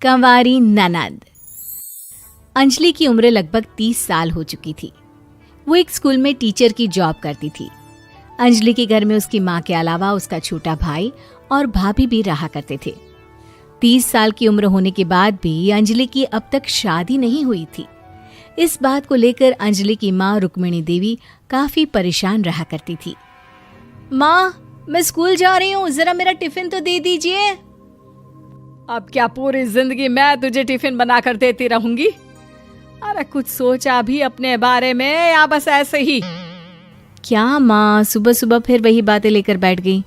कंवारी ननद। अंजलि की उम्र लगभग 30 साल हो चुकी थी। वो एक स्कूल में टीचर की जॉब करती थी। अंजलि के घर में उसकी माँ के अलावा उसका छोटा भाई और भाभी भी रहा करते थे। 30 साल की उम्र होने के बाद भी अंजलि की अब तक शादी नहीं हुई थी। इस बात को लेकर अंजलि की माँ रुक्मिणी देवी काफी परेशान रहा करती थी। माँ, मैं स्कूल जा रही हूँ, जरा मेरा टिफिन तो दे दीजिए। अब क्या पूरी जिंदगी मैं तुझे टिफिन बनाकर देती रहूंगी? अरे कुछ सोचा भी अपने बारे में या बस ऐसे ही? क्या माँ, सुबह सुबह फिर वही बातें लेकर बैठ गई।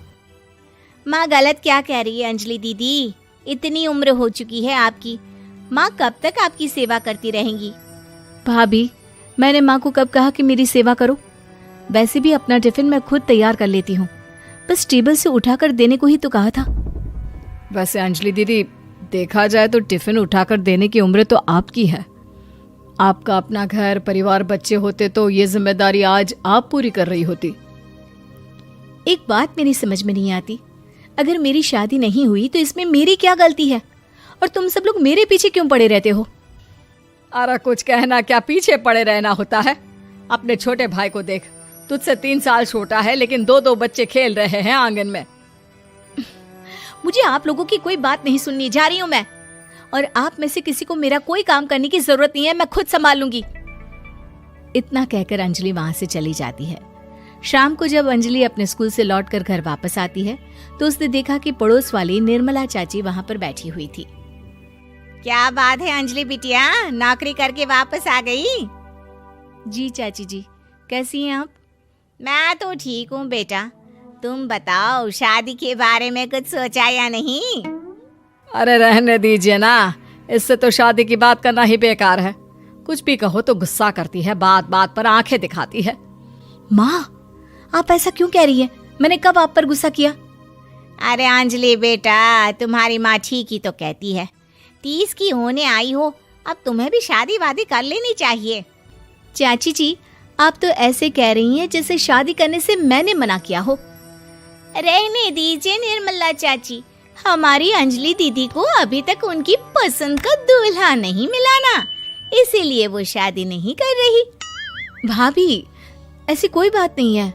माँ गलत क्या कह रही है अंजलि दीदी? इतनी उम्र हो चुकी है आपकी, माँ कब तक आपकी सेवा करती रहेंगी? भाभी, मैंने माँ को कब कहा कि मेरी सेवा करो? वैसे भी अपना टिफिन मैं खुद तैयार कर लेती हूँ, बस टेबल से उठाकर देने को ही तो कहा था। वैसे अंजलि दीदी, देखा जाए तो टिफिन उठाकर देने की उम्र तो आपकी है। आपका अपना घर परिवार बच्चे होते तो ये जिम्मेदारी आज आप पूरी कर रही होती। एक बात मेरी समझ में नहीं आती, अगर मेरी शादी नहीं हुई तो इसमें मेरी क्या गलती है और तुम सब लोग मेरे पीछे क्यों पड़े रहते हो? अरे कुछ कहना क्या पीछे पड़े रहना होता है? अपने छोटे भाई को देख, तुझसे 3 साल छोटा है लेकिन 2 बच्चे खेल रहे हैं आंगन में। मुझे आप लोगों की कोई बात नहीं सुननी, जा रही हूँ मैं। और आप में से किसी को मेरा कोई काम करने की जरूरत नहीं है, मैं खुद संभाल लूंगी। इतना कहकर अंजलि वहां से चली जाती है। शाम को जब अंजलि अपने स्कूल से लौटकर घर वापस आती है तो उसने देखा कि पड़ोस वाली निर्मला चाची वहां पर बैठी हुई थी। क्या बात है अंजलि बिटिया, नौकरी करके वापस आ गई? जी चाची जी, कैसी हैं आप? मैं तो ठीक हूँ बेटा, तुम बताओ शादी के बारे में कुछ सोचा या नहीं? अरे रहने दीजिए ना, इससे तो शादी की बात करना ही बेकार है। कुछ भी कहो तो गुस्सा करती है, बात बात पर आंखें दिखाती है। माँ, आप ऐसा क्यों कह रही है? मैंने कब आप पर गुस्सा किया? अरे अंजलि बेटा, तुम्हारी माँ ठीक ही तो कहती है। 30 की होने आई हो, अब तुम्हें भी शादी वादी कर लेनी चाहिए। चाची जी, आप तो ऐसे कह रही हैं जैसे शादी करने से मैंने मना किया हो। रहने दीजिए निर्मला चाची, हमारी अंजलि दीदी को अभी तक उनकी पसंद का दूल्हा नहीं मिला ना, इसीलिए वो शादी नहीं कर रही। भाभी, ऐसी कोई बात नहीं है।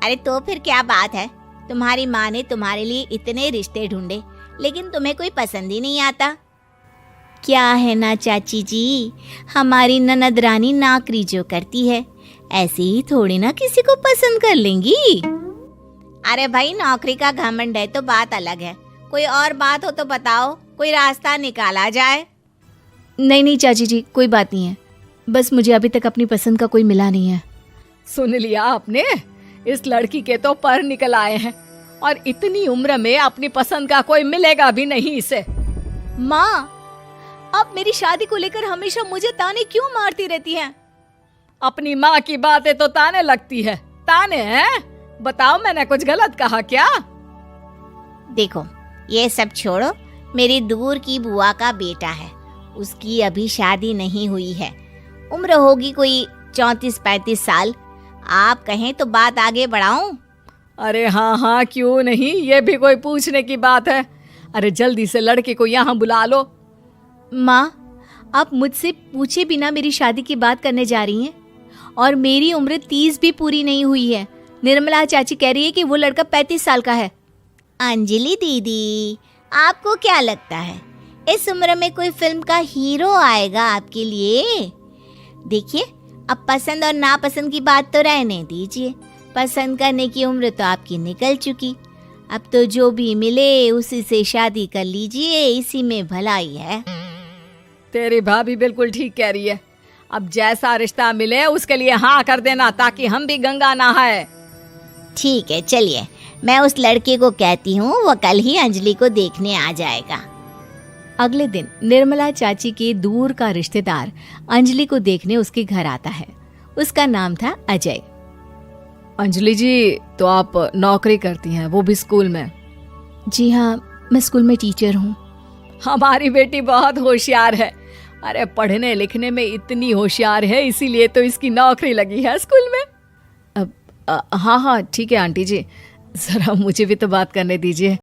अरे तो फिर क्या बात है? तुम्हारी माँ ने तुम्हारे लिए इतने रिश्ते ढूंढे लेकिन तुम्हें कोई पसंद ही नहीं आता। क्या है ना चाची जी, हमारी ननद रानी नौकरी जो करती है ऐसे ही थोड़ी ना किसी को पसंद कर लेंगी। अरे भाई, नौकरी का घमंड है तो बात अलग है, कोई और बात हो तो बताओ, कोई रास्ता निकाला जाए। नहीं नहीं चाची जी, कोई बात नहीं है, बस मुझे अभी तक अपनी पसंद का कोई मिला नहीं है। सुन लिया आपने, इस लड़की के तो पर निकल आए हैं और इतनी उम्र में अपनी पसंद का कोई मिलेगा भी नहीं इसे। माँ, आप मेरी शादी को लेकर हमेशा मुझे ताने क्यों मारती रहती हैं? अपनी माँ की बातें तो ताने लगती है। ताने हैं? बताओ, मैंने कुछ गलत कहा क्या? देखो, ये सब छोड़ो, मेरी दूर की बुआ का बेटा है, उसकी अभी शादी नहीं हुई है, उम्र होगी कोई 34-35 साल। आप कहें तो बात आगे बढ़ाऊं? अरे हाँ हाँ, क्यों नहीं, ये भी कोई पूछने की बात है। अरे जल्दी से लड़के को यहाँ बुला लो। माँ, आप मुझसे पूछे बिना मेरी शादी की बात करने जा रही हैं और मेरी उम्र 30 भी पूरी नहीं हुई है। निर्मला चाची कह रही है कि वो लड़का 35 साल का है। अंजलि दीदी, आपको क्या लगता है इस उम्र में कोई फिल्म का हीरो आएगा आपके लिए? देखिए, अब पसंद और नापसंद की बात तो रहने दीजिए, पसंद करने की उम्र तो आपकी निकल चुकी। अब तो जो भी मिले उसी से शादी कर लीजिए, इसी में भलाई है। तेरी भाभी बिल्कुल ठीक कह रही है। अब जैसा रिश्ता मिले उसके लिए हाँ कर देना, ताकि हम भी गंगा नहाए। ठीक है, चलिए मैं उस लड़के को कहती हूँ, वो कल ही अंजलि को देखने आ जाएगा। अगले दिन निर्मला चाची के दूर का रिश्तेदार अंजलि को देखने उसके घर आता है। उसका नाम था अजय। अंजलि जी, तो आप नौकरी करती हैं, वो भी स्कूल में? जी हाँ, मैं स्कूल में टीचर हूँ। हमारी बेटी बहुत होशियार है। अरे पढ़ने लिखने में इतनी होशियार है, इसीलिए तो इसकी नौकरी लगी है स्कूल में। हाँ हाँ ठीक है आंटी जी, जरा मुझे भी तो बात करने दीजिए।